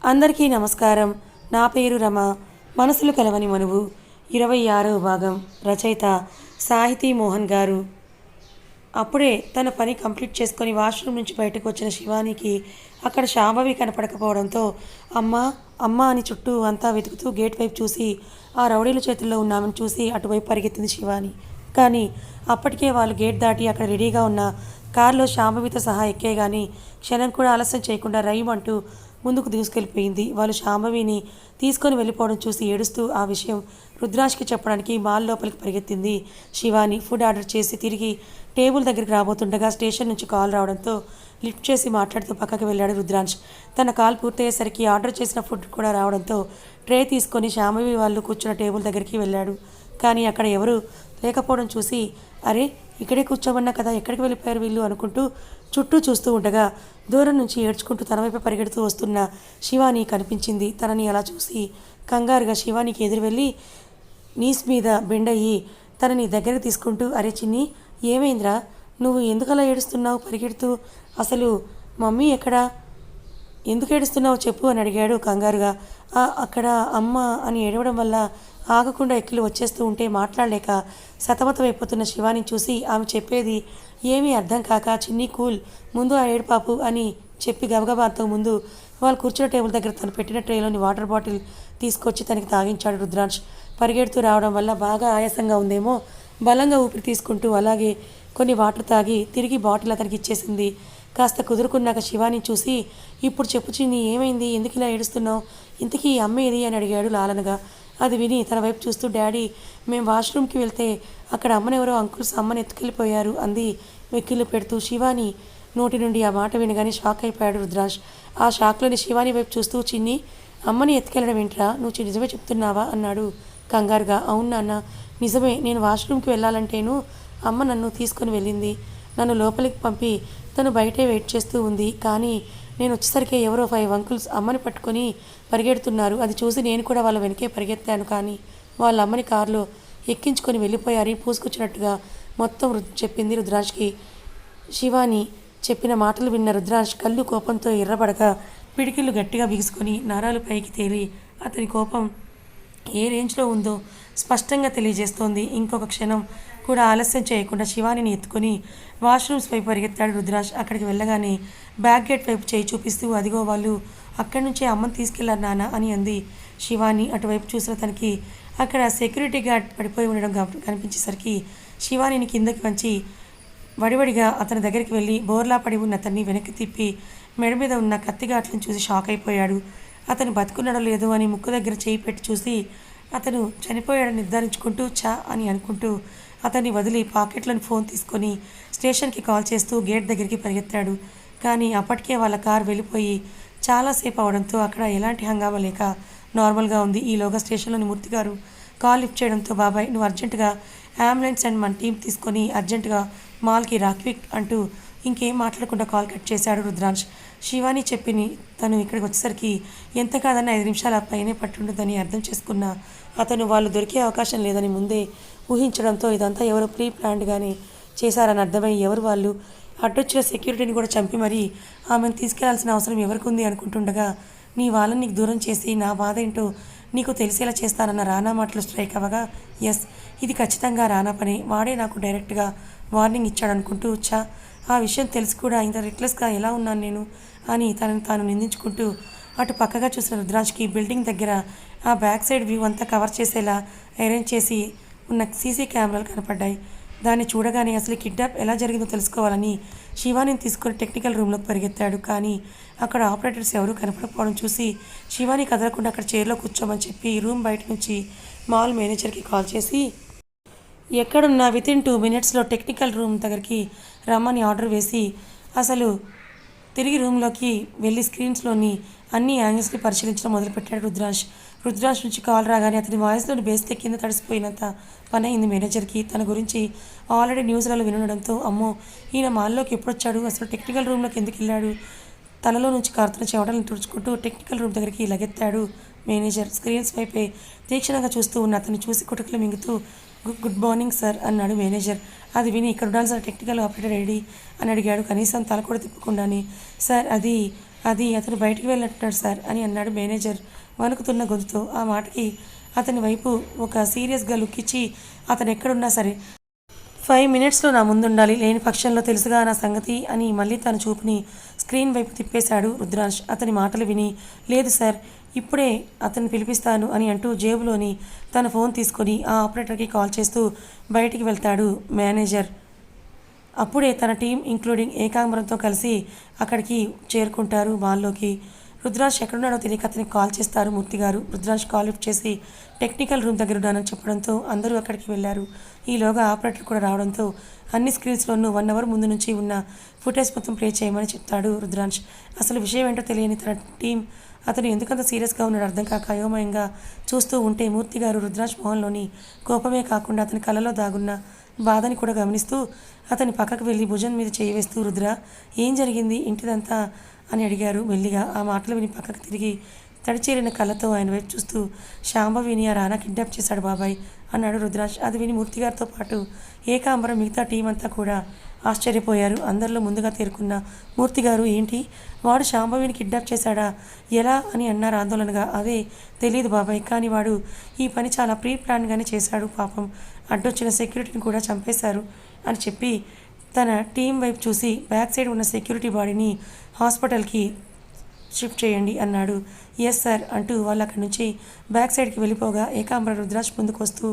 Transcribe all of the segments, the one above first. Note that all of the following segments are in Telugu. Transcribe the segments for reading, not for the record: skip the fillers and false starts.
అందరికీ నమస్కారం. నా పేరు రమ. మనసులు కలవని మనువు 26వ భాగం. రచయిత సాహితీ మోహన్ గారు. అప్పుడే తన పని కంప్లీట్ చేసుకొని వాష్రూమ్ నుంచి బయటకు వచ్చిన శివానికి అక్కడ శాంభవి కనపడకపోవడంతో అమ్మా అమ్మా అని చుట్టూ అంతా వెతుకుతూ గేట్ వైపు చూసి ఆ రౌడీల చేతుల్లో ఉన్నామని చూసి అటువైపు పరిగెత్తింది శివాని. కానీ అప్పటికే వాళ్ళు గేట్ దాటి అక్కడ రెడీగా ఉన్న కారులో శాంభవితో సహా ఎక్కే కానీ క్షణం కూడా ఆలస్యం చేయకుండా రైమంటూ ముందుకు దూసుకెళ్ళిపోయింది. వాళ్ళు శాంభవిని తీసుకొని వెళ్ళిపోవడం చూసి ఏడుస్తూ ఆ విషయం రుద్రాష్కి చెప్పడానికి మాల్ లోపలికి పరిగెత్తింది శివాని. ఫుడ్ ఆర్డర్ చేసి తిరిగి టేబుల్ దగ్గరికి రాబోతుండగా స్టేషన్ నుంచి కాల్ రావడంతో లిఫ్ట్ చేసి మాట్లాడుతూ పక్కకి వెళ్ళాడు రుద్రాంశ్. తన కాల్ పూర్తయ్యేసరికి ఆర్డర్ చేసిన ఫుడ్ కూడా రావడంతో ట్రే తీసుకొని శాంభవి వాళ్ళు కూర్చున్న టేబుల్ దగ్గరికి వెళ్ళాడు. కానీ అక్కడ ఎవరు లేకపోవడం చూసి అరే ఇక్కడే కూర్చోమన్నా కదా, ఎక్కడికి వెళ్ళిపోయారు వీళ్ళు అనుకుంటూ చుట్టూ చూస్తూ ఉండగా దూరం నుంచి ఏడ్చుకుంటూ తన వైపు పరిగెడుతూ వస్తున్న శివాని కనిపించింది. తనని అలా చూసి కంగారుగా శివానికి ఎదురు వెళ్ళి నీస్ మీద బెండయ్యి తనని దగ్గరికి తీసుకుంటూ అరే చిన్ని ఏమైందిరా, నువ్వు ఎందుకలా ఏడుస్తున్నావు పరిగెడుతూ, అసలు మమ్మీ ఎక్కడా, ఎందుకు ఏడుస్తున్నావు చెప్పు అని అడిగాడు కంగారుగా. అక్కడ అమ్మ అని ఏడవడం వల్ల ఆగకుండా ఎక్కిలు వచ్చేస్తూ ఉంటే మాట్లాడలేక సతమతమైపోతున్న శివాని చూసి ఆమె చెప్పేది ఏమీ అర్థం కాక చిన్ని కూల్ ముందు ఆ ఏడుపాపు అని చెప్పి గబగబాతో ముందు వాళ్ళు కూర్చున్న టేబుల్ దగ్గర తను పెట్టిన ట్రేలోని వాటర్ బాటిల్ తీసుకొచ్చి తనకి తాగించాడు రుద్రాంశ్. పరిగెడుతూ రావడం వల్ల బాగా ఆయాసంగా ఉందేమో బలంగా ఊపిరి తీసుకుంటూ అలాగే కొన్ని వాటర్ తాగి తిరిగి బాటిల్ అతనికి ఇచ్చేసింది. కాస్త కుదురుకున్నాక శివాని చూసి ఇప్పుడు చెప్పు చిన్ని ఏమైంది, ఎందుకు ఇలా ఏడుస్తున్నావు, ఇంతకీ అమ్మ ఏది అని అడిగాడు లాలనగా. అది విని తన వైపు చూస్తూ డాడీ మేము వాష్రూమ్కి వెళ్తే అక్కడ అమ్మనెవరో అంకుల్స్ అమ్మని ఎత్తుకెళ్ళిపోయారు అంది వెక్కిళ్ళు పెడుతూ. శివాని నోటి నుండి ఆ మాట వినగానే షాక్ అయిపోయాడు రుద్రాంశ్. ఆ షాక్లోని శివాని వైపు చూస్తూ చిన్ని అమ్మని ఎత్తుకెళ్ళడం ఏంట్రా, నువ్వు నిజమే చెప్తున్నావా అన్నాడు కంగారుగా. అవును నాన్న నిజమే, నేను వాష్రూమ్కి వెళ్ళాలంటేను అమ్మ నన్ను తీసుకొని వెళ్ళింది. నన్ను లోపలికి పంపి తను బయటే వెయిట్ చేస్తూ ఉంది. కానీ నేను వచ్చేసరికి ఎవరో 5 అంకుల్స్ అమ్మని పట్టుకొని పరిగెడుతున్నారు. అది చూసి నేను కూడా వాళ్ళ వెనకే పరిగెత్తాను. కానీ వాళ్ళ అమ్మని కారులో ఎక్కించుకొని వెళ్ళిపోయారని పూసుకొచ్చినట్టుగా మొత్తం చెప్పింది రుద్రాంశ్కి. శివాని చెప్పిన మాటలు విన్న రుద్రాంశ్ కళ్ళు కోపంతో ఎర్రబడగా పిడికిళ్ళు గట్టిగా బిగుసుకొని నరాలు పైకి తేలి అతని కోపం ఏ రేంజ్లో ఉందో స్పష్టంగా తెలియజేస్తోంది. ఇంకొక క్షణం కూడా ఆలస్యం చేయకుండా శివానిని ఎత్తుకొని వాష్రూమ్స్ వైపు పరిగెత్తాడు రుద్రాంశ్. అక్కడికి వెళ్ళగానే బ్యాక్ గేట్ వైపు చేయి చూపిస్తూ అదిగో వాళ్ళు అక్కడి నుంచే అమ్మని తీసుకెళ్లారు నాన్న అని అంది శివాని. అటువైపు చూసిన తనకి అక్కడ సెక్యూరిటీ గార్డ్ పడిపోయి ఉండడం కనిపించేసరికి శివానిని కిందకి వంచి వడివడిగా అతని దగ్గరికి వెళ్ళి బోర్లా పడి ఉన్న అతన్ని వెనక్కి తిప్పి మెడ మీద ఉన్న కత్తిగాట్లను చూసి షాక్ అయిపోయాడు. అతను బతుకున్నాడో లేదో అని ముక్కు దగ్గర చేయి పెట్టి చూసి అతను చనిపోయాడని నిర్ధారించుకుంటూ చా అని అనుకుంటూ అతన్ని వదిలి పాకెట్లోని ఫోన్ తీసుకొని స్టేషన్కి కాల్ చేస్తూ గేట్ దగ్గరికి పరిగెత్తాడు. కానీ అప్పటికే వాళ్ళ కారు వెళ్ళిపోయి చాలాసేపు అవడంతో అక్కడ ఎలాంటి హంగామా లేక నార్మల్గా ఉంది. ఈలోగా స్టేషన్లోని మూర్తి గారు కాల్ లిఫ్ట్ చేయడంతో బాబాయ్ నువ్వు అర్జెంటుగా అంబులెన్స్ అండ్ మన టీం తీసుకొని అర్జెంటుగా మాల్కి రా క్విక్ అంటూ ఇంకేం మాట్లాడకుండా కాల్ కట్ చేశాడు రుద్రాంశ్. శివాని చెప్పిని తను ఇక్కడికి వచ్చేసరికి ఎంత కాదన్న 5 నిమిషాల పైనే పట్టుండదని అర్థం చేసుకున్న అతను వాళ్ళు దొరికే అవకాశం లేదని ముందే ఊహించడంతో ఇదంతా ఎవరో ప్రీ ప్లాన్డ్గానే చేశారని అర్థమై ఎవరు వాళ్ళు అడ్డొచ్చిన సెక్యూరిటీని కూడా చంపి మరీ ఆమెను తీసుకెళ్లాల్సిన అవసరం ఎవరికి ఉంది అనుకుంటుండగా నీ వాళ్ళని నీకు దూరం చేసి నా బాధ ఏంటో నీకు తెలిసేలా చేస్తానన్న రానా మాటలు స్ట్రైక్ అవ్వగా ఎస్ ఇది ఖచ్చితంగా రానా పని, వాడే నాకు డైరెక్ట్గా వార్నింగ్ ఇచ్చాడనుకుంటూ చా ఆ విషయం తెలిసి కూడా ఇంత రెక్లెస్గా ఎలా ఉన్నాను నేను అని తనని తాను నిందించుకుంటూ అటు పక్కగా చూసిన రుద్రాంశ్కి బిల్డింగ్ దగ్గర ఆ బ్యాక్ సైడ్ వ్యూ అంతా కవర్ చేసేలా అరేంజ్ చేసి ఉన్న సీసీ కెమెరాలు కనపడ్డాయి. దాన్ని చూడగానే అసలు కిడ్నాప్ ఎలా జరిగిందో తెలుసుకోవాలని శివానిని తీసుకొని టెక్నికల్ రూమ్లోకి పరిగెత్తాడు. కానీ అక్కడ ఆపరేటర్స్ ఎవరూ కనపడకపోవడం చూసి శివాని కదలకుండా అక్కడ చైర్లో కూర్చోమని చెప్పి రూమ్ బయట నుంచి మాల్ మేనేజర్కి కాల్ చేసి ఎక్కడున్నా వితిన్ 2 మినిట్స్లో టెక్నికల్ రూమ్ దగ్గరికి రమ్మని ఆర్డర్ వేసి అసలు తిరిగి రూమ్లోకి వెళ్ళి స్క్రీన్స్లోని అన్ని యాంగిల్స్ని పరిశీలించడం మొదలుపెట్టాడు రుద్రాంశ్ నుంచి కాల్ రాగానే అతని వాయిస్లోని బేస్తే కింద తడిసిపోయినంత పని అయింది మేనేజర్కి. తన గురించి ఆల్రెడీ న్యూస్లలో వినడంతో అమ్మో ఈయన మాల్లోకి ఎప్పుడొచ్చాడు, అసలు టెక్నికల్ రూమ్లోకి ఎందుకు వెళ్ళాడు, తలలో నుంచి కారుతున్న చెవటలను తుడుచుకుంటూ టెక్నికల్ రూమ్ దగ్గరికి లగెత్తాడు మేనేజర్. స్క్రీన్స్ వైపే తీక్షణంగా చూస్తూ ఉన్న అతన్ని చూసి కుటుకులు మింగుతూ గుడ్ మార్నింగ్ సార్ అన్నాడు మేనేజర్. అది విని ఇక్కడ ఉండాల్సిన టెక్నికల్ ఆపరేటర్ రెడీ అని అడిగాడు. కనీసం తల కూడా తిప్పకుండానే సార్ అది అది అతను బయటికి వెళ్ళినట్టున్నాడు సార్ అని అన్నాడు మేనేజర్ వణుకుతున్న గొంతుతో. ఆ మాటకి అతని వైపు ఒక సీరియస్గా లుక్ ఇచ్చి, అతను ఎక్కడున్నా సరే 5 మినిట్స్లో నా ముందుండాలి, లేని పక్షంలో తెలుసుగా నా సంగతి అని మళ్ళీ తన చూపుని స్క్రీన్ వైపు తిప్పేశాడు రుద్రాంశ్. అతని మాటలు విని, లేదు సార్, ఇప్పుడే అతన్ని పిలిపిస్తాను అని అంటూ జేబులోని తన ఫోన్ తీసుకొని ఆ ఆపరేటర్కి కాల్ చేస్తూ బయటికి వెళ్తాడు మేనేజర్. అప్పుడే తన టీం ఇంక్లూడింగ్ ఏకాంబరంతో కలిసి అక్కడికి చేరుకుంటారు మాల్లోకి. రుద్రాంశ్ ఎక్కడున్నాడో తెలియక అతనికి కాల్ చేస్తారు మూర్తిగారు. రుద్రాంశ్ కాల్ లిఫ్ట్ చేసి టెక్నికల్ రూమ్ దగ్గర ఉన్నానని చెప్పడంతో అందరూ అక్కడికి వెళ్లారు. ఈలోగా ఆపరేటర్ కూడా రావడంతో అన్ని స్క్రీన్స్లోనూ 1 అవర్ ముందు నుంచి ఉన్న ఫుటేజ్ మొత్తం ప్లే చేయమని చెప్తాడు రుద్రాంశ్. అసలు విషయం ఏంటో తెలియని తన టీం అతను ఎందుకంత సీరియస్గా ఉన్నాడు అర్థం కాక అయోమయంగా చూస్తూ ఉంటే మూర్తిగారు రుద్రాంశ్ మొహంలోని కోపమే కాకుండా అతని కళ్ళలో దాగున్న బాధని కూడా గమనిస్తూ అతని పక్కకు వెళ్ళి భుజం మీద చేయి వేస్తూ, రుద్ర, ఏం జరిగింది ఇంటిదంతా అని అడిగారు మెల్లిగా. ఆ మాటలు విని పక్కకు తిరిగి తడిచేరిన కళ్ళతో ఆయన వైపు చూస్తూ, శాంభవిని ఆ రానా కిడ్నాప్ చేశాడు బాబాయ్ అన్నాడు రుద్రాంశ్. అది విని మూర్తిగారితో పాటు ఏకాంబరం మిగతా టీం అంతా కూడా ఆశ్చర్యపోయారు. అందరిలో ముందుగా తేరుకున్న మూర్తిగారు, ఏంటి, వాడు శాంభవిని కిడ్నాప్ చేశాడా, ఎలా అని అన్నారు ఆందోళనగా. అదే తెలియదు బాబాయ్, కానీ వాడు ఈ పని చాలా ప్రీ ప్లాన్గానే చేశాడు, పాపం అడ్డొచ్చిన సెక్యూరిటీని కూడా చంపేశారు అని చెప్పి తన టీం వైపు చూసి, బ్యాక్ సైడ్ ఉన్న సెక్యూరిటీ బాడీని హాస్పిటల్కి షిఫ్ట్ చేయండి అన్నాడు. ఎస్ సార్ అంటూ వాళ్ళు అక్కడి నుంచి బ్యాక్ సైడ్కి వెళ్ళిపోగా ఏకాంబర రుద్రాంశ్ ముందుకు వస్తూ,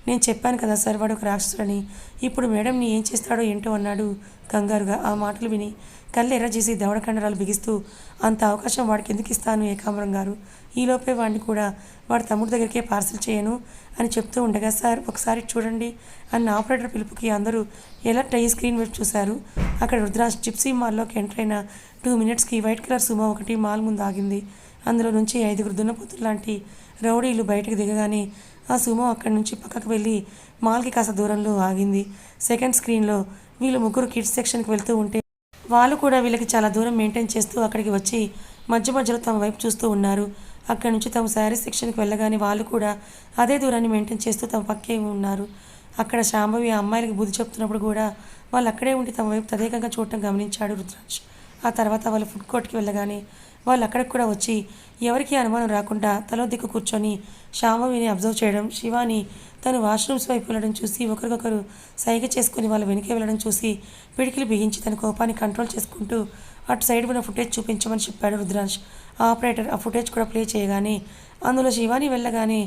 నేను చెప్పాను కదా సార్ వాడు ఒక రాక్షసుడని, ఇప్పుడు మేడంని ఏం చేస్తాడో ఏంటో అన్నాడు కంగారుగా. ఆ మాటలు విని కళ్ళు ఎర్ర చేసి దవడ కండరాలు బిగిస్తూ, అంత అవకాశం వాడికి ఎందుకు ఇస్తాను ఏకాంబరం గారు, ఈలోపే వాడిని కూడా వాడి తమ్ముడి దగ్గరికే పార్సిల్ చేయను అని చెప్తూ ఉండగా, సార్ ఒకసారి చూడండి అన్న ఆపరేటర్ పిలుపుకి అందరూ ఎలర్ట్ అయ్యి స్క్రీన్ వైపు చూశారు. అక్కడ రుద్రాంశ్ జిప్సీ మాల్లోకి ఎంటర్ అయిన 2 మినిట్స్కి వైట్ కలర్ సుమో ఒకటి మాల్ ముందు ఆగింది. అందులో నుంచి 5 దున్నపోతులు లాంటి రౌడీలు బయటకు దిగగానే ఆ సుమో అక్కడి నుంచి పక్కకు వెళ్ళి మాల్కి కాస్త దూరంలో ఆగింది. సెకండ్ స్క్రీన్లో వీళ్ళు ముగ్గురు కిడ్స్ సెక్షన్కి వెళ్తూ ఉంటే వాళ్ళు కూడా వీళ్ళకి చాలా దూరం మెయింటైన్ చేస్తూ అక్కడికి వచ్చి మధ్యలో తమ వైపు చూస్తూ ఉన్నారు. అక్కడి నుంచి తమ శారీ సెక్షన్కి వెళ్ళగానే వాళ్ళు కూడా అదే దూరాన్ని మెయింటైన్ చేస్తూ తమ పక్కే ఉన్నారు. అక్కడ శాంభవి ఆ అమ్మాయిలకి బుద్ధి చెప్తున్నప్పుడు కూడా వాళ్ళు అక్కడే ఉండి తమ వైపు తదేకంగా చూడటం గమనించాడు రుద్రాంశ్. ఆ తర్వాత వాళ్ళు ఫుడ్ కోర్ట్కి వెళ్ళగానే వాళ్ళు అక్కడికి కూడా వచ్చి ఎవరికీ అనుమానం రాకుండా తలో దిక్కు కూర్చొని శాంభవిని అబ్జర్వ్ చేయడం, శివాని తను వాష్రూమ్స్ వైపు వెళ్ళడం చూసి ఒకరికొకరు సైగ చేసుకుని వాళ్ళ వెనకే వెళ్ళడం చూసి పిడికిలు బిగించి తన కోపాన్ని కంట్రోల్ చేసుకుంటూ అటు సైడ్ ఉన్న ఫుటేజ్ చూపించమని చెప్పాడు రుద్రాంశ్. ఆ ఆపరేటర్ ఆ ఫుటేజ్ కూడా ప్లే చేయగానే అందులో శివాని వెళ్ళగానే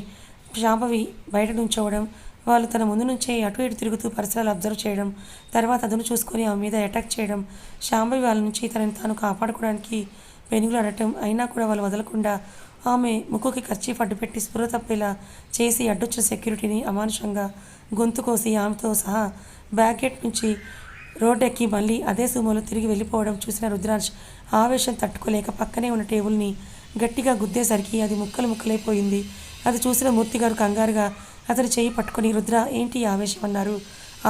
శాంభవి బయట నుంచోవడం, వాళ్ళు తన ముందు నుంచే అటు ఇటు తిరుగుతూ పరిసరాలు అబ్జర్వ్ చేయడం, తర్వాత అదును చూసుకొని ఆమె మీద అటాక్ చేయడం, శాంభవి వాళ్ళ నుంచి తనని తాను కాపాడుకోవడానికి పెనుగులు అడటం, అయినా కూడా వాళ్ళు వదలకుండా ఆమె ముక్కుకి కర్చీఫ్ అడ్డుపెట్టి స్పృహ తప్పేలా చేసి అడ్డొచ్చిన సెక్యూరిటీని అమానుషంగా గొంతు కోసి ఆమెతో సహా బ్యాక్ గేట్ నుంచి రోడ్డెక్కి మళ్ళీ అదే సుమోలో తిరిగి వెళ్ళిపోవడం చూసిన రుద్రాంశ్ ఆవేశం తట్టుకోలేక పక్కనే ఉన్న టేబుల్ని గట్టిగా గుద్దేసరికి అది ముక్కలైపోయింది. అది చూసిన మూర్తిగారు కంగారుగా అతని చేయి పట్టుకొని, రుద్ర, ఏంటి ఆవేశం అన్నారు.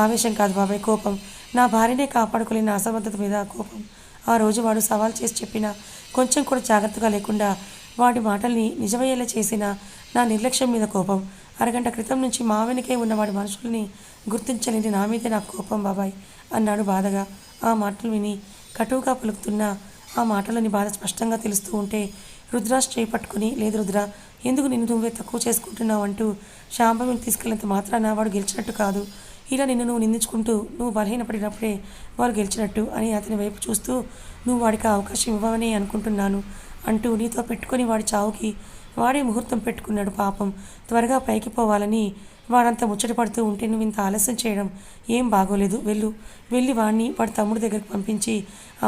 ఆవేశం కాదు బాబాయ్, కోపం. నా భార్యనే కాపాడుకోలేని అసమర్థత మీద కోపం. ఆ రోజు వాడు సవాల్ చేసి చెప్పినా కొంచెం కూడా జాగ్రత్తగా లేకుండా వాడి మాటల్ని నిజమయ్యేలా చేసిన నా నిర్లక్ష్యం మీద కోపం. అరగంట క్రితం నుంచి మా వెనుకే ఉన్న వాడి మనుషుల్ని గుర్తించలేని నా మీదే నాకు కోపం బాబాయ్ అన్నాడు బాధగా. ఆ మాటలు విని కటువుగా పలుకుతున్న ఆ మాటలని బాధ స్పష్టంగా తెలుస్తూ ఉంటే రుద్రాంశ్ చేయి పట్టుకుని, లేదు రుద్ర, ఎందుకు నిన్ను నువ్వే తక్కువ చేసుకుంటున్నావు అంటూ శాంభవిని తీసుకెళ్ళినంత మాత్రాన వాడు గెలిచినట్టు కాదు. ఇలా నిన్ను నువ్వు నిందించుకుంటూ నువ్వు బలహీనపడినప్పుడే వాడు గెలిచినట్టు అని అతని వైపు చూస్తూ, నువ్వు వాడికి అవకాశం ఇవ్వవనే అనుకుంటున్నాను అంటూ నీతో పెట్టుకొని వాడి చావుకి వాడే ముహూర్తం పెట్టుకున్నాడు పాపం. త్వరగా పైకి పోవాలని వాడంతా ముచ్చట పడుతూ ఉంటే నువ్వు ఇంత ఆలస్యం చేయడం ఏం బాగోలేదు. వెళ్ళి వాడిని వాడి తమ్ముడి దగ్గరికి పంపించి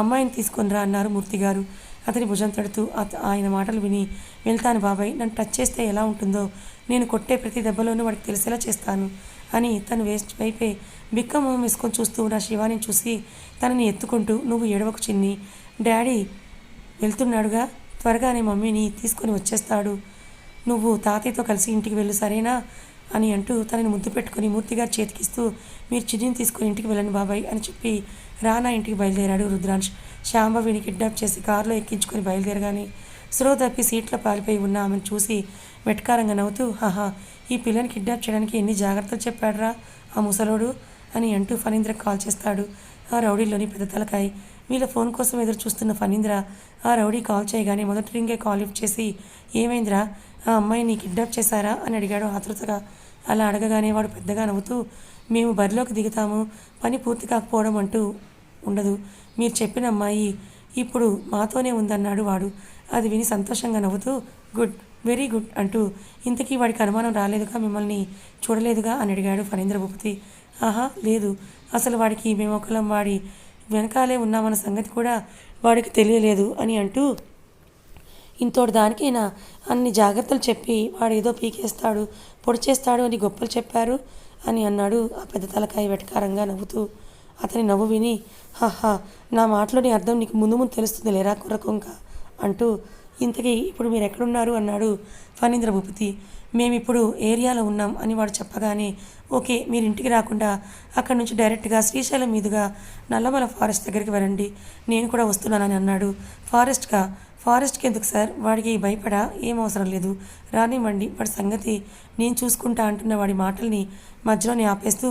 అమ్మాయిని తీసుకొనిరా అన్నారు మూర్తిగారు అతని భుజం తడుతూ. ఆయన మాటలు విని, వెళ్తాను బాబాయ్, నన్ను టచ్ చేస్తే ఎలా ఉంటుందో నేను కొట్టే ప్రతి దెబ్బలోనూ వాడికి తెలిసేలా చేస్తాను అని తను వైపే బిక్క మొహం వేసుకొని చూస్తూ ఉన్న శివాని చూసి తనని ఎత్తుకుంటూ, నువ్వు ఏడవకు చిన్ని, డాడీ వెళ్తున్నాడుగా, త్వరగానే మమ్మీని తీసుకొని వచ్చేస్తాడు, నువ్వు తాతయ్యతో కలిసి ఇంటికి వెళ్ళు సరేనా అని అంటూ తనని ముద్దు పెట్టుకుని మూర్తిగారు చేతికిస్తూ, మీరు చిన్నిని తీసుకొని ఇంటికి వెళ్ళండి బాబాయ్ అని చెప్పి రానా ఇంటికి బయలుదేరాడు రుద్రాంశ్. శాంభవిని కిడ్నాప్ చేసి కారులో ఎక్కించుకొని బయలుదేరగానే స్రో తప్పి సీట్లో పారిపోయి ఉన్న ఆమెను చూసి వెటకారంగా నవ్వుతూ, హాహా, ఈ పిల్లని కిడ్నాప్ చేయడానికి ఎన్ని జాగ్రత్తలు చెప్పాడురా ఆ ముసలోడు అని అంటూ ఫణీంద్రకు కాల్ చేస్తాడు. ఆ రౌడీలోని పెద్ద తలకాయ్ వీళ్ళ ఫోన్ కోసం ఎదురు చూస్తున్న ఫణీంద్ర ఆ రౌడీ కాల్ చేయగానే మొదటి రింగే కాల్ లిఫ్ట్ చేసి, ఏమైందిరా, ఆ అమ్మాయిని కిడ్నాప్ చేశారా అని అడిగాడు ఆతృతగా. అలా అడగగానే వాడు పెద్దగా నవ్వుతూ, మేము బరిలోకి దిగుతాము, పని పూర్తి కాకపోవడం అంటూ ఉండదు. మీరు చెప్పిన అమ్మాయి ఇప్పుడు మాతోనే ఉందన్నాడు వాడు. అది విని సంతోషంగా నవ్వుతూ, గుడ్, వెరీ గుడ్ అంటూ, ఇంతకీ వాడికి అనుమానం రాలేదుగా, మిమ్మల్ని చూడలేదుగా అని అడిగాడు ఫణీంద్ర భూపతి. ఆహా లేదు, అసలు వాడికి మేము ఒకళ్ళం వాడి వెనకాలే ఉన్నామన్న సంగతి కూడా వాడికి తెలియలేదు అని అంటూ, ఇంతోటి దానికైనా అన్ని జాగ్రత్తలు చెప్పి వాడేదో పీకేస్తాడు, పొడి చేస్తాడు అని గొప్పలు చెప్పారు అని అన్నాడు ఆ పెద్ద తలకాయ వెటకారంగా నవ్వుతూ. అతని నవ్వు విని, హహా, నా మాటలోని అర్థం నీకు ముందు ముందు తెలుస్తుంది లేరా కుర్రకొంక అంటూ, ఇంతకీ ఇప్పుడు మీరు ఎక్కడున్నారు అన్నాడు ఫణీంద్ర భూపతి. మేమిప్పుడు ఏరియాలో ఉన్నాం అని వాడు చెప్పగానే, ఓకే, మీరు ఇంటికి రాకుండా అక్కడి నుంచి డైరెక్ట్గా శ్రీశైలం మీదుగా నల్లమల ఫారెస్ట్ దగ్గరికి వెళ్ళండి, నేను కూడా వస్తున్నానని అన్నాడు. ఫారెస్ట్కి ఎందుకు సార్, వాడికి భయపడా, ఏం అవసరం లేదు, రానివ్వండి, వాడి సంగతి నేను చూసుకుంటా అంటున్న వాడి మాటల్ని మధ్యలోనే ఆపేస్తూ,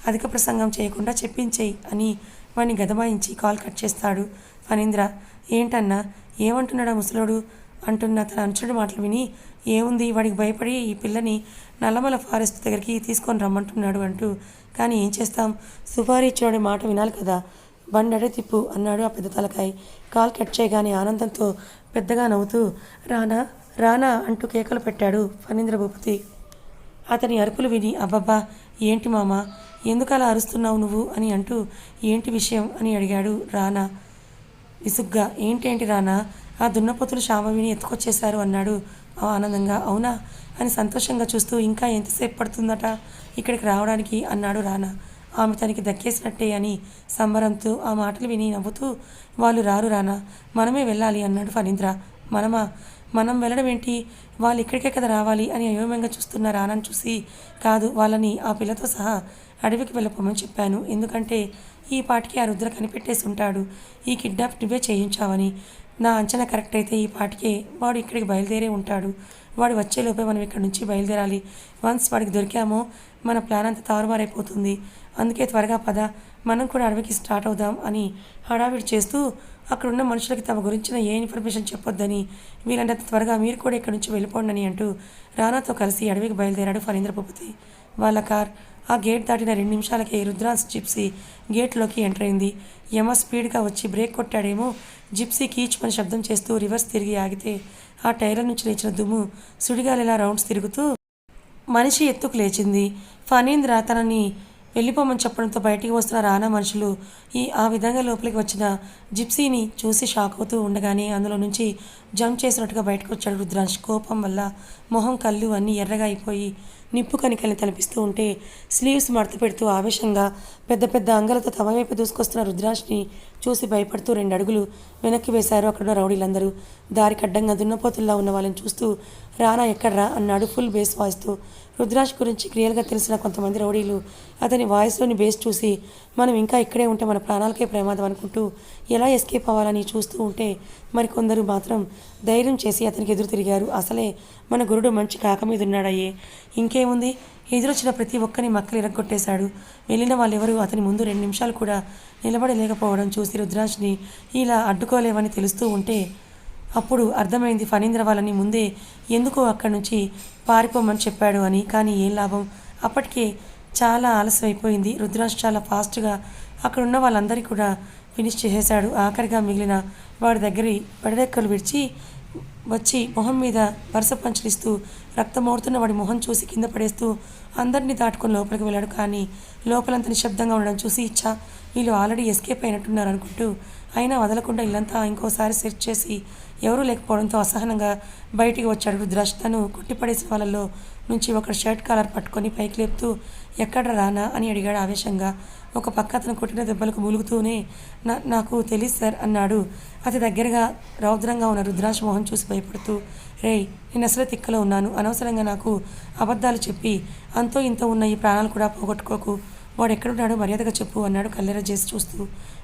అధిక ప్రసంగం చేయకుండా చెప్పించేయి అని వాడిని గదమాయించి కాల్ కట్ చేస్తాడు ఫణీంద్ర. ఏంటన్నా, ఏమంటున్నాడా ముసలోడు అంటున్న తన అనుచరుడి మాటలు విని, ఏముంది, వాడికి భయపడి ఈ పిల్లని నల్లమల ఫారెస్ట్ దగ్గరికి తీసుకొని రమ్మంటున్నాడు అంటూ, కానీ ఏం చేస్తాం, సుపారీ ఇచ్చేవాడి మాట వినాలి కదా, బండడే తిప్పు అన్నాడు ఆ పెద్ద తలకాయ. కాల్ కట్ చేయగానే ఆనందంతో పెద్దగా నవ్వుతూ, రానా రానా అంటూ కేకలు పెట్టాడు ఫణీంద్ర భూపతి. అతని అరుపులు విని, అబ్బబ్బా, ఏంటి మామ, ఎందుకు అలా అరుస్తున్నావు నువ్వు అని అంటూ, ఏంటి విషయం అని అడిగాడు రానా విసుగ్గా. ఏంటేంటి రానా, ఆ దున్నపోతులు శాంభవిని ఎత్తుకొచ్చేశారు అన్నాడు ఆనందంగా. అవునా అని సంతోషంగా చూస్తూ, ఇంకా ఎంతసేపు పడుతుందట ఇక్కడికి రావడానికి అన్నాడు రానా. ఆమె తనకి దక్కేసినట్టే అని సంబరంతో ఆ మాటలు విని నవ్వుతూ, వాళ్ళు రారు రానా, మనమే వెళ్ళాలి అన్నాడు ఫణీంద్ర. మనం వెళ్ళడం ఏంటి, వాళ్ళు ఇక్కడికే కదా రావాలి అని అయోమయంగా చూస్తున్న రానాను చూసి, కాదు, వాళ్ళని ఆ పిల్లతో సహా అడవికి వెళ్ళిపోమని చెప్పాను, ఎందుకంటే ఈ పాటికి ఆ రుద్ర కనిపెట్టేసి ఉంటాడు, ఈ కిడ్నాప్ నువ్వే చేయించావని. నా అంచనా కరెక్ట్ అయితే ఈ పాటికే వాడు ఇక్కడికి బయలుదేరే ఉంటాడు. వాడు వచ్చేలోపే మనం ఇక్కడి నుంచి బయలుదేరాలి. వన్స్ వాడికి దొరికామో మన ప్లాన్ అంతా తారుమారైపోతుంది. అందుకే త్వరగా పద, మనం కూడా అడవికి స్టార్ట్ అవుదాం అని హడావిడి చేస్తూ, అక్కడున్న మనుషులకి తమ గురించిన ఏ ఇన్ఫర్మేషన్ చెప్పొద్దని, వీలంటే త్వరగా మీరు కూడా ఇక్కడి నుంచి వెళ్ళిపోండి అని అంటూ రానాతో కలిసి అడవికి బయలుదేరాడు ఫణీంద్ర భూపతి. వాళ్ళ కార్ ఆ గేట్ దాటిన 2 నిమిషాలకే రుద్రాస్ జిప్సీ గేట్లోకి ఎంటర్ అయింది. యమ స్పీడ్గా వచ్చి బ్రేక్ కొట్టాడేమో, జిప్సీ కీచ్మని శబ్దం చేస్తూ రివర్స్ తిరిగి ఆగితే ఆ టైర్ల నుంచి లేచిన దుమ్ము సుడిగాలిలా రౌండ్స్ తిరుగుతూ మనిషి ఎత్తుకు లేచింది. ఫణీంద్ర తనని వెళ్ళిపోమని చెప్పడంతో బయటికి వస్తున్న రానా మనుషులు ఆ విధంగా లోపలికి వచ్చిన జిప్సీని చూసి షాక్ అవుతూ ఉండగానే అందులో నుంచి జంప్ చేసినట్టుగా బయటకు వచ్చాడు రుద్రాంశ్. కోపం వల్ల మొహం, కళ్ళు అన్నీ ఎర్రగా అయిపోయి నిప్పు కనికల్ని తలపిస్తూ ఉంటే స్లీవ్స్ మడత పెడుతూ ఆవేశంగా పెద్ద పెద్ద అంగలతో తమ వైపు దూసుకొస్తున్న రుద్రాంష్ని చూసి భయపడుతూ 2 అడుగులు వెనక్కి వేశారు అక్కడున్న రౌడీలందరూ. దారికి అడ్డంగా దున్నపోతుల్లా ఉన్న వాళ్ళని చూస్తూ, రానా ఎక్కడ్రా అన్నాడు ఫుల్ బేస్ వాయిస్తో. రుద్రాంశ్ గురించి క్లియర్గా తెలిసిన కొంతమంది రౌడీలు అతని వాయిస్లోని బేస్ చూసి, మనం ఇంకా ఇక్కడే ఉంటే మన ప్రాణాలకే ప్రమాదం అనుకుంటూ ఎలా ఎస్కేప్ అవ్వాలని చూస్తూ ఉంటే, మరికొందరు మాత్రం ధైర్యం చేసి అతనికి ఎదురు తిరిగారు. అసలే మన గురుడు మంచి కాక మీద ఉన్నాడయ్యే, ఇంకేముంది, ఎదురొచ్చిన ప్రతి ఒక్కరిని మక్కలు ఇరగొట్టేశాడు. వెళ్ళిన వాళ్ళెవరూ అతని ముందు 2 నిమిషాలు కూడా నిలబడలేకపోవడం చూసి రుద్రాంష్ని ఇలా అడ్డుకోలేవని తెలుస్తూ ఉంటే అప్పుడు అర్థమైంది ఫణీంద్ర వాళ్ళని ముందే ఎందుకో అక్కడి నుంచి పారిపోమని చెప్పాడు అని. కానీ ఏం లాభం, అప్పటికే చాలా ఆలస్యం అయిపోయింది. రుద్రాంశ్ చాలా ఫాస్ట్గా అక్కడున్న వాళ్ళందరికీ కూడా ఫినిష్ చేసేశాడు. ఆఖరిగా మిగిలిన వాడి దగ్గరి పడరెక్కలు విడిచి వచ్చి మొహం మీద వరుస పంచలిస్తూ రక్తమోడుతున్న వాడి మొహం చూసి కింద పడేస్తూ అందరినీ దాటుకొని లోపలికి వెళ్ళాడు. కానీ లోపలంతా నిశ్శబ్దంగా ఉండడం చూసి, ఇచ్చా, వీళ్ళు ఆల్రెడీ ఎస్కేప్ అయినట్టున్నారు అనుకుంటూ అయినా వదలకుండా ఇల్లంతా ఇంకోసారి సెర్చ్ చేసి ఎవరూ లేకపోవడంతో అసహనంగా బయటికి వచ్చాడు రుద్రాంశ్. తను కొట్టిపడేసిన వాళ్ళల్లో నుంచి ఒకడు షర్ట్ కాలర్ పట్టుకొని పైకి లేపుతూ, ఎక్కడ రానా అని అడిగాడు ఆవేశంగా. ఒక పక్క అతను కొట్టిన దెబ్బలకు మూలుగుతూనే, నాకు తెలియదు సార్ అన్నాడు అతి దగ్గరగా రౌద్రంగా ఉన్న రుద్రాంశ్ మొహం చూసి భయపడుతూ. రేయ్, నేను అసలే తిక్కలో ఉన్నాను, అనవసరంగా నాకు అబద్ధాలు చెప్పి అంతో ఇంతో ఉన్న ఈ ప్రాణాలు కూడా పోగొట్టుకోకు, వాడు ఎక్కడున్నాడో మర్యాదగా చెప్పు అన్నాడు కల్లెర చేసి చూస్తూ.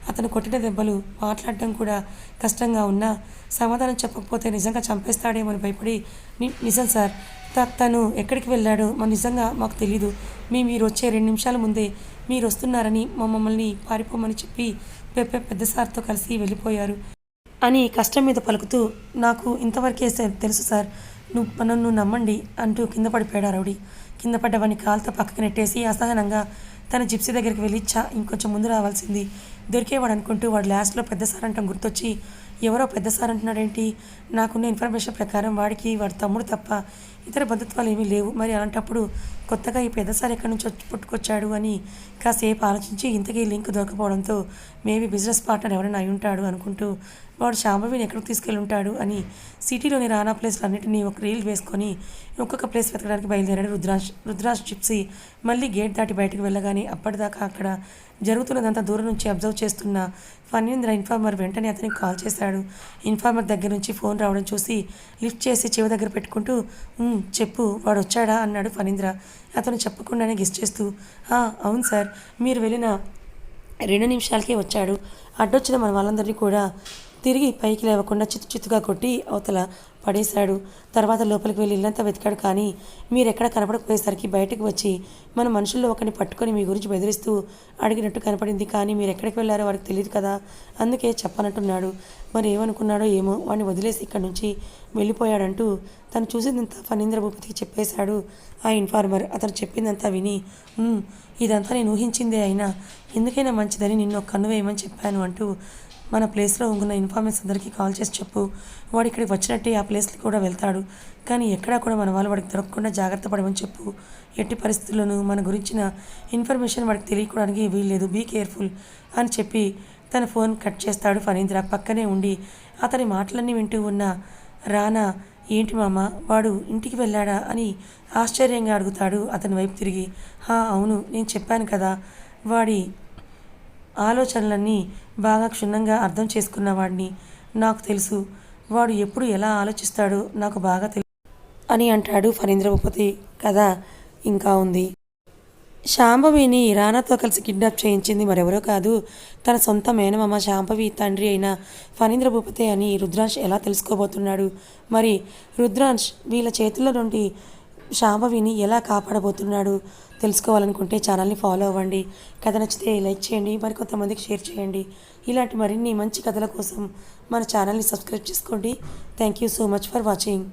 అతను కొట్టిన దెబ్బలు మాట్లాడడం కూడా కష్టంగా ఉన్నా సమాధానం చెప్పకపోతే నిజంగా చంపేస్తాడేమో అని భయపడి, నిజం సార్, తను ఎక్కడికి వెళ్ళాడో నిజంగా మాకు తెలీదు. మేము మీరు వచ్చే 2 నిమిషాల ముందే మీరు వస్తున్నారని మమ్మల్ని పారిపోమని చెప్పి పెద్ద సార్తో కలిసి వెళ్ళిపోయారు అని కష్టం మీద పలుకుతూ, నాకు ఇంతవరకే సార్ తెలుసు సార్, నన్ను నమ్మండి అంటూ కింద పడిపోయాడు ఆ రౌడీ. కింద పడ్డవాడిని కాలుతో పక్కకి నెట్టేసి అసహనంగా తన జిప్సీ దగ్గరికి వెళ్ళి ఇంకొంచెం ముందు రావాల్సింది, దొరికేవాడు అనుకుంటూ వాడు లాస్ట్లో పెద్ద సార్ అంటాం గుర్తొచ్చి, ఎవరో పెద్ద సార్ అంటున్నాడేంటి, నాకున్న ఇన్ఫర్మేషన్ ప్రకారం వాడికి వాడి తమ్ముడు తప్ప ఇతర బంధుత్వాలు ఏమీ లేవు, మరి అలాంటప్పుడు కొత్తగా ఈ పెద్ద సార్ ఎక్కడి నుంచి పుట్టుకొచ్చాడు అని కాసేపు ఆలోచించి ఇంతకీ లింక్ దొరకపోవడంతో మేబీ బిజినెస్ పార్ట్నర్ ఎవరైనా అయి ఉంటాడు అనుకుంటూ వాడు శాంభవిని ఎక్కడికి తీసుకెళ్ళి ఉంటాడు అని సిటీలోని రానా ప్లేస్లన్నింటినీ ఒక రీల్ వేసుకొని ఒక్కొక్క ప్లేస్ వెతకడానికి బయలుదేరాడు రుద్రాజ్ జిప్సీ. మళ్ళీ గేట్ దాటి బయటకు వెళ్ళగానే అప్పటిదాకా అక్కడ జరుగుతున్నదంతా దూరం నుంచి అబ్జర్వ్ చేస్తున్న ఫణీంద్ర ఇన్ఫార్మర్ వెంటనే అతనికి కాల్ చేశాడు. ఇన్ఫార్మర్ దగ్గర నుంచి ఫోన్ రావడం చూసి లిఫ్ట్ చేసి చెవి దగ్గర పెట్టుకుంటూ, చెప్పు, వాడు వచ్చాడా అన్నాడు ఫణీంద్ర. అతను చెప్పకుండానే గెస్ట్ చేస్తూ, అవును సార్, మీరు వెళ్ళిన 2 నిమిషాలకే వచ్చాడు. అడ్డొచ్చిన మన వాళ్ళందరినీ కూడా తిరిగి పైకి లేవకుండా చిత్తుగా కొట్టి అవతల పడేశాడు. తర్వాత లోపలికి వెళ్ళి ఇల్లంతా వెతికాడు, కానీ మీరెక్కడ కనపడకపోయేసరికి బయటకు వచ్చి మన మనుషుల్లో ఒకరిని పట్టుకొని మీ గురించి బెదిరిస్తూ అడిగినట్టు కనపడింది. కానీ మీరు ఎక్కడికి వెళ్ళారో వారికి తెలియదు కదా, అందుకే చెప్పనట్టున్నాడు. మరి ఏమనుకున్నాడో ఏమో, వాడిని వదిలేసి ఇక్కడి నుంచి వెళ్ళిపోయాడంటూ తను చూసిందంతా ఫణీంద్ర భూపతికి చెప్పేశాడు ఆ ఇన్ఫార్మర్. అతను చెప్పిందంతా విని, ఇదంతా నేను ఊహించిందే అయినా ఎందుకైనా మంచిదని నిన్ను ఒక కన్ను వేయమని చెప్పాను అంటూ, మన ప్లేస్లో ఉన్న ఇన్ఫార్మర్స్ అందరికీ కాల్ చేసి చెప్పు, వాడు ఇక్కడికి వచ్చినట్టే ఆ ప్లేస్కి కూడా వెళ్తాడు, కానీ ఎక్కడా కూడా మన వాళ్ళు వాడికి దొరకకుండా జాగ్రత్త పడమని చెప్పు. ఎట్టి పరిస్థితుల్లోనూ మన గురించిన ఇన్ఫర్మేషన్ వాడికి తెలియకూడడానికి వీల్లేదు, బీ కేర్ఫుల్ అని చెప్పి తన ఫోన్ కట్ చేస్తాడు ఫణీంద్ర. పక్కనే ఉండి అతని మాటలన్నీ వింటూ ఉన్న రానా, ఏంటి మామ, వాడు ఇంటికి వెళ్ళాడా అని ఆశ్చర్యంగా అడుగుతాడు అతని వైపు తిరిగి. అవును, నేను చెప్పాను కదా, వాడి ఆలోచనలన్నీ బాగా క్షుణ్ణంగా అర్థం చేసుకున్న వాడిని, నాకు తెలుసు, వాడు ఎప్పుడు ఎలా ఆలోచిస్తాడో నాకు బాగా తెలుసు అని అంటాడు ఫణీంద్ర భూపతి. కథ ఇంకా ఉంది. శాంభవిని రానాతో కలిసి కిడ్నాప్ చేయించింది మరెవరో కాదు, తన సొంత మేనమామ శాంభవి తండ్రి అయిన ఫణీంద్ర భూపతి అని రుద్రాంశ్ ఎలా తెలుసుకోబోతున్నాడు? మరి రుద్రాంశ్ వీళ్ళ చేతుల్లో నుండి శాంభవిని ఎలా కాపాడబోతున్నాడు? తెలుసుకోవాలనుకుంటే ఛానల్ని ఫాలో అవ్వండి. కథ నచ్చితే లైక్ చేయండి, మరి కొంతమందికి షేర్ చేయండి. ఇలాంటి మరిన్ని మంచి కథల కోసం మన ఛానల్ని సబ్స్క్రైబ్ చేసుకోండి. Thank you so much for watching.